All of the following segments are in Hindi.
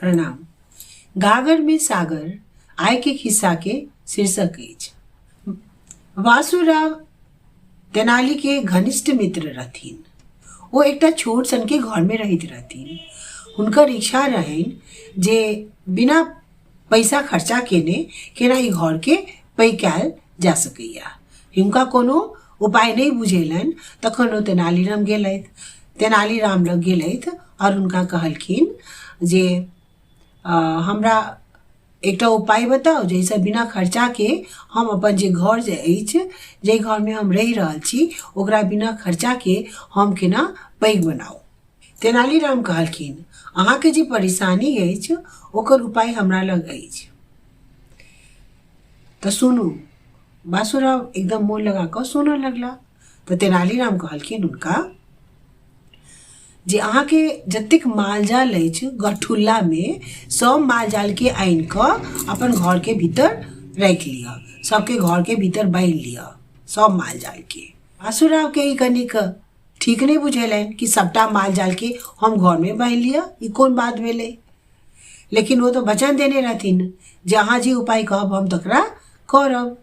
प्रणाम। गागर में सागर आय के खिस्सा के शीर्षक अछि। वासुराव तेनाली के घनिष्ठ मित्र रहथिन। वो एकटा छोट सन के घर में रहैत रहथिन। हुनकर इच्छा रहनि जे बिना पैसा खर्चा केने केना ई घर के पैघ कयल जा सकैया। हुनका कोनो उपाय नहीं बुझेलनि। तखन ओ तेनालीराम गेलथि। तेनालीराम लग गेलथि और हुनका कहलखिन जे हमरा एकटा उपाय बताओ जैसे बिना खर्चा के हम अपन जे घर जे अछि, जे घर में हम रहि रहल छी, ओकरा बिना खर्चा के हम केना पैघ बनाऊ। तेनालीराम कहलखिन अहाँ के जे परेशानी अछि ओकर उपाय हमरा लग अछि। तो सुनू। वासुराव एकदम मोन लगा कर सुनऽ लगला। तो तेनालीराम कहलखिन उनका जे अहाँ के जतेक मालजाल अछि गठुल्ला में सब मालजाल के आनि कऽ अपन घर के भीतर रख लिया, सबके घर के भीतर बांध लिया, सब मालजाल के। वासुराव के ई कनिक ठीक नहीं बुझेलनि कि सबटा मालजाल के हम घर में बांध लिया, ई कोन बात भेलै। लेकिन वो तो वचन देने रहथिन जे अहाँ जे उपाय कहब हम तकरा करब।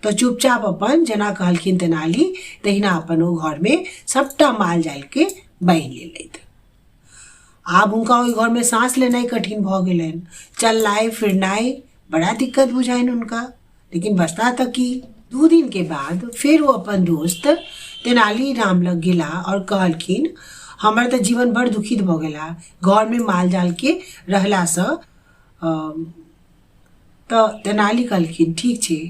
तो चुपचाप अपन जेना कहलखिन तेनाली तहिना अपन ओ घर में सबटा मालजाल के बांध लेलथि। आब हुनका ओहि घर में सांस लेनाइ कठिन भऽ गेलनि। चलनाइ फिरनाइ बड़ा दिक्कत बुझाइन हुनका। लेकिन बचता तऽ की। 2 दिन के बाद फिर वो अपन दोस्त तेनालीराम लग गेला और कहलखिन हमर तऽ जीवन बड़ दुखित भऽ गेला घर में मालजाल के रहला सँ। तऽ तेनाली कहलखिन ठीक छै,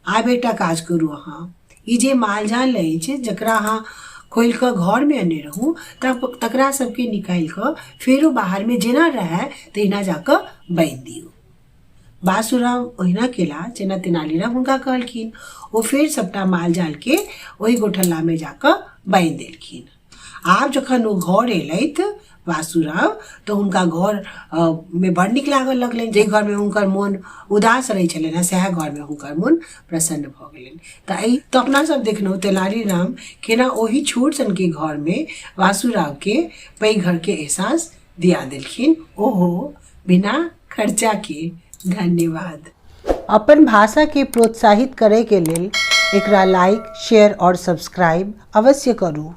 आब एकटा काज करू अहाँ, ई जे मालजाल अछि जकरा अहाँ खोलि कऽ घर में अने रहू तकरा सबके निकालि कऽ फेरो बाहर में जेना रहै तहिना जाकऽ बांधि दियौ। वासुराव ओहिना केला जेना तेनालीराम हुनका कहलखिन। ओ फेर सबटा मालजाल के ओहि गोठल्ला में जाकऽ बांधि देलखिन। आब जखन ओ घर एलथि वासुराव तो हुनका घर में बड़ नीक लागऽ लगलनि। जे घर में हुनकर मोन उदास रहै छलनि सएह घर में हुनकर मोन प्रसन्न भऽ गेलनि। तऽ अपना सब देखलहुँ तेनालीराम केना ओही छोट सन के घर में वासुराव के पैघ घर के एहसास दिया देलखिन, ओहो बिना खर्चा के। धन्यवाद। अपन भाषा के प्रोत्साहित करे के लेल एकरा लाइक, शेयर और सब्सक्राइब अवश्य करू।